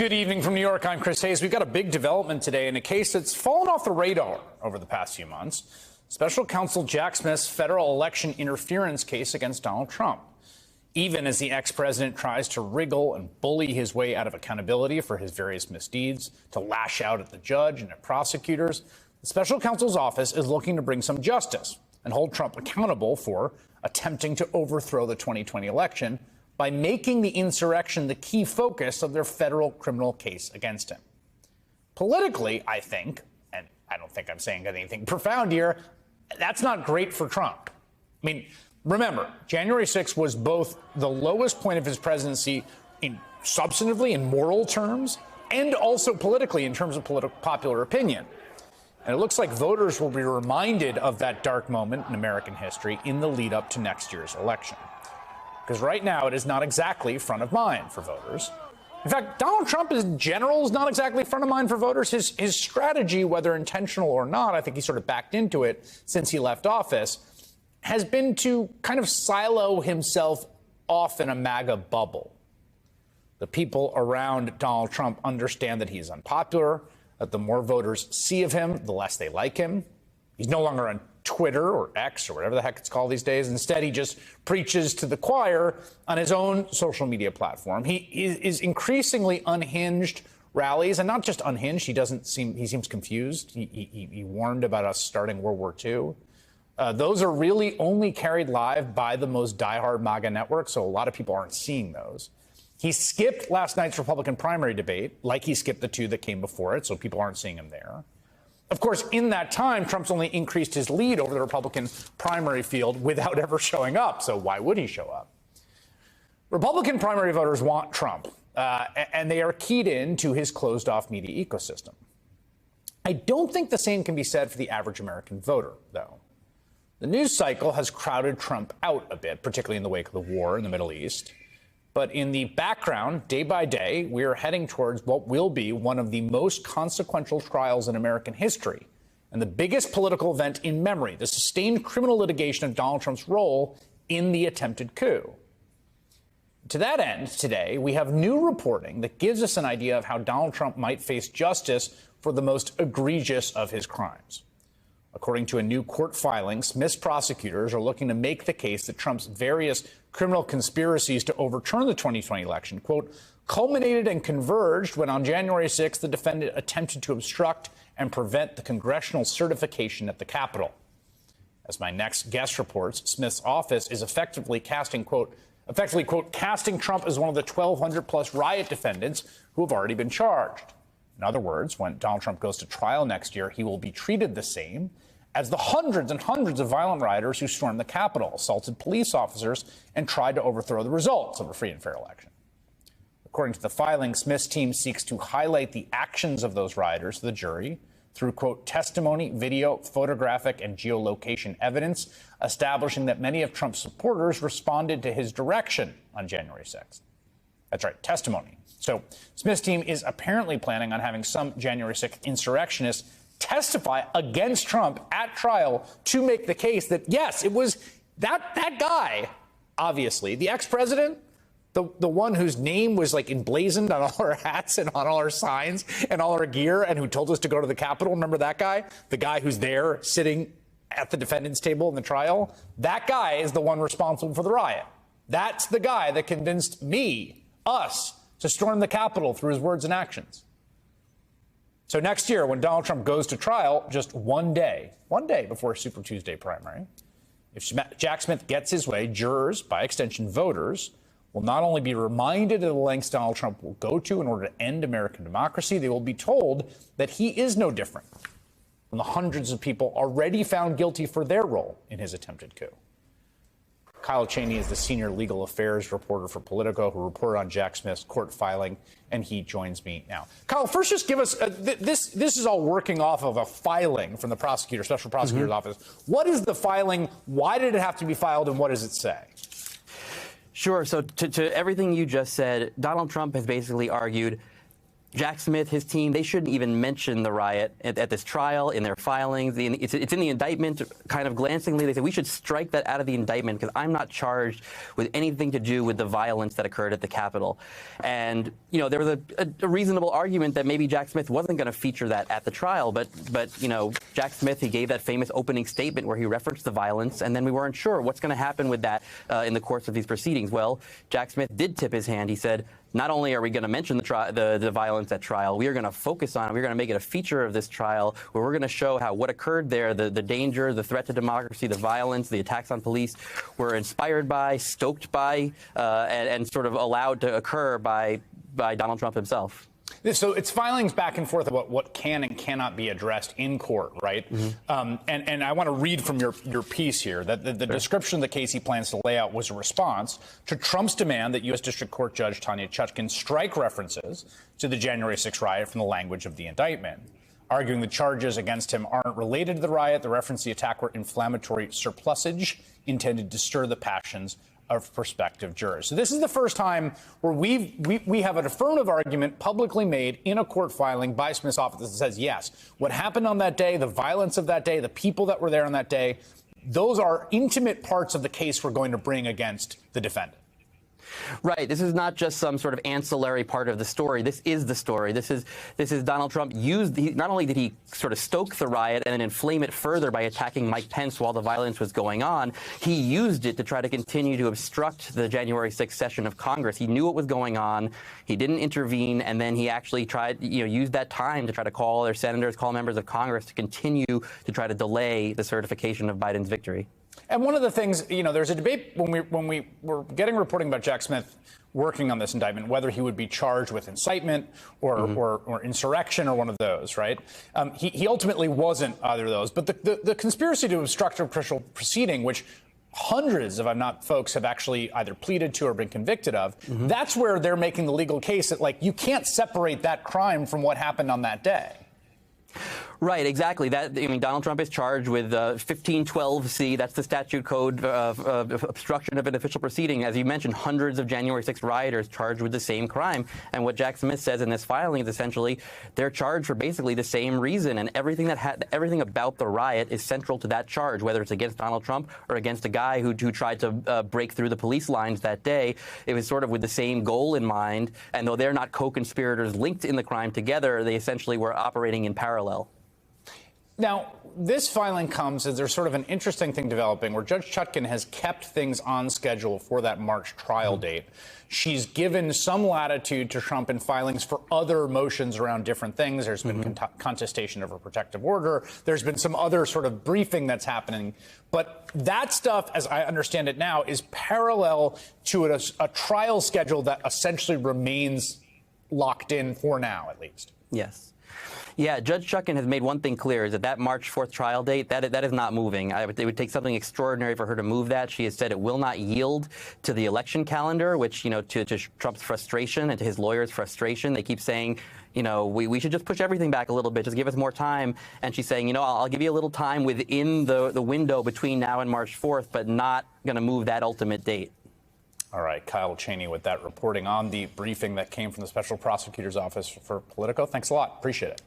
Good evening from New York. I'm Chris Hayes. We've got a big development today in a case that's fallen off the radar over the past few months. Special counsel Jack Smith's federal election interference case against Donald Trump. Even as the ex-president tries to wriggle and bully his way out of accountability for his various misdeeds, to lash out at the judge and at prosecutors, the special counsel's office is looking to bring some justice and hold Trump accountable for attempting to overthrow the 2020 election by making the insurrection the key focus of their federal criminal case against him. Politically, I think, and I don't think I'm saying anything profound here, that's not great for Trump. I mean, remember, January 6th was both the lowest point of his presidency substantively in moral terms and also politically in terms of popular opinion. And it looks like voters will be reminded of that dark moment in American history in the lead up to next year's election. Because right now it is not exactly front of mind for voters. In fact, Donald Trump in general is not exactly front of mind for voters. His strategy, whether intentional or not, I think he sort of backed into it since he left office, has been to kind of silo himself off in a MAGA bubble. The people around Donald Trump understand that he is unpopular, that the more voters see of him, the less they like him. He's no longer on Twitter or X or whatever the heck it's called these days. Instead, he just preaches to the choir on his own social media platform. He is increasingly unhinged rallies, and not just unhinged. He seems confused. He warned about us starting World War II. Those are really only carried live by the most diehard MAGA network, so a lot of people aren't seeing those. He skipped last night's Republican primary debate, like he skipped the two that came before it, so people aren't seeing him there. Of course, in that time, Trump's only increased his lead over the Republican primary field without ever showing up. So why would he show up? Republican primary voters want Trump, and they are keyed in to his closed-off media ecosystem. I don't think the same can be said for the average American voter, though. The news cycle has crowded Trump out a bit, particularly in the wake of the war in the Middle East. But in the background, day by day, we are heading towards what will be one of the most consequential trials in American history and the biggest political event in memory, the sustained criminal litigation of Donald Trump's role in the attempted coup. To that end, today, we have new reporting that gives us an idea of how Donald Trump might face justice for the most egregious of his crimes. According to a new court filing, Smith's prosecutors are looking to make the case that Trump's various criminal conspiracies to overturn the 2020 election, quote, culminated and converged when on January 6th, the defendant attempted to obstruct and prevent the congressional certification at the Capitol. As my next guest reports, Smith's office is effectively, quote, casting Trump as one of the 1,200 plus riot defendants who have already been charged. In other words, when Donald Trump goes to trial next year, he will be treated the same as the hundreds and hundreds of violent rioters who stormed the Capitol, assaulted police officers, and tried to overthrow the results of a free and fair election. According to the filing, Smith's team seeks to highlight the actions of those rioters to the jury through, quote, testimony, video, photographic, and geolocation evidence, establishing that many of Trump's supporters responded to his direction on January 6th. That's right, testimony. So Smith's team is apparently planning on having some January 6th insurrectionists testify against Trump at trial to make the case that, yes, it was that guy, obviously, the ex-president, the one whose name was like emblazoned on all our hats and on all our signs and all our gear and who told us to go to the Capitol. Remember that guy? The guy who's there sitting at the defendant's table in the trial? That guy is the one responsible for the riot. That's the guy that convinced us, to storm the Capitol through his words and actions. So next year, when Donald Trump goes to trial, just one day before Super Tuesday primary, if Jack Smith gets his way, jurors, by extension voters, will not only be reminded of the lengths Donald Trump will go to in order to end American democracy, they will be told that he is no different from the hundreds of people already found guilty for their role in his attempted coup. Kyle Cheney is the senior legal affairs reporter for Politico who reported on Jack Smith's court filing, and he joins me now. Kyle, first just give us, this is all working off of a filing from the special prosecutor's office. What is the filing? Why did it have to be filed, and what does it say? Sure. So to everything you just said, Donald Trump has basically argued Jack Smith, his team, they shouldn't even mention the riot at this trial in their filings. It's in the indictment, kind of glancingly. They say we should strike that out of the indictment because I'm not charged with anything to do with the violence that occurred at the Capitol. And, you know, there was a reasonable argument that maybe Jack Smith wasn't going to feature that at the trial. But you know, Jack Smith, he gave that famous opening statement where he referenced the violence, and then we weren't sure what's going to happen with that in the course of these proceedings. Well, Jack Smith did tip his hand. He said, not only are we going to mention the violence at trial, we are going to focus on it. We're going to make it a feature of this trial where we're going to show how what occurred there, the danger, the threat to democracy, the violence, the attacks on police were inspired by, stoked by, and sort of allowed to occur by Donald Trump himself. So it's filings back and forth about what can and cannot be addressed in court, right? Mm-hmm. And I want to read from your piece here that the description of the case he plans to lay out was a response to Trump's demand that U.S. District Court Judge Tanya Chutkan strike references to the January 6th riot from the language of the indictment, arguing the charges against him aren't related to the riot. The reference to the attack were inflammatory surplusage intended to stir the passions of prospective jurors. So this is the first time where we have an affirmative argument publicly made in a court filing by Smith's office that says, yes, what happened on that day, the violence of that day, the people that were there on that day, those are intimate parts of the case we're going to bring against the defendant. Right. This is not just some sort of ancillary part of the story. This is the story. This is Donald Trump not only did he sort of stoke the riot and then inflame it further by attacking Mike Pence while the violence was going on, he used it to try to continue to obstruct the January 6th session of Congress. He knew what was going on. He didn't intervene, and then he actually tried, used that time to try to call their senators, call members of Congress to continue to try to delay the certification of Biden's victory. And one of the things, there's a debate when we were getting reporting about Jack Smith working on this indictment, whether he would be charged with incitement or insurrection or one of those, right? He ultimately wasn't either of those. But the conspiracy to obstruct a official proceeding, which hundreds of folks have actually either pleaded to or been convicted of, that's where they're making the legal case that, you can't separate that crime from what happened on that day. Right, exactly. Donald Trump is charged with 1512C. That's the statute code of obstruction of an official proceeding. As you mentioned, hundreds of January 6th rioters charged with the same crime. And what Jack Smith says in this filing is essentially they're charged for basically the same reason. And everything about the riot is central to that charge, whether it's against Donald Trump or against a guy who tried to break through the police lines that day. It was sort of with the same goal in mind. And though they're not co-conspirators linked in the crime together, they essentially were operating in parallel. Now, this filing comes as there's sort of an interesting thing developing where Judge Chutkan has kept things on schedule for that March trial date. She's given some latitude to Trump in filings for other motions around different things. There's been contestation of a protective order. There's been some other sort of briefing that's happening. But that stuff, as I understand it now, is parallel to a trial schedule that essentially remains locked in for now, at least. Yes. Yeah, Judge Chutkan has made one thing clear, is that March 4th trial date, that is not moving. It would take something extraordinary for her to move that. She has said it will not yield to the election calendar, which, to Trump's frustration and to his lawyers' frustration. They keep saying, we should just push everything back a little bit, just give us more time. And she's saying, I'll give you a little time within the window between now and March 4th, but not going to move that ultimate date. All right, Kyle Cheney with that reporting on the briefing that came from the special prosecutor's office for Politico. Thanks a lot. Appreciate it.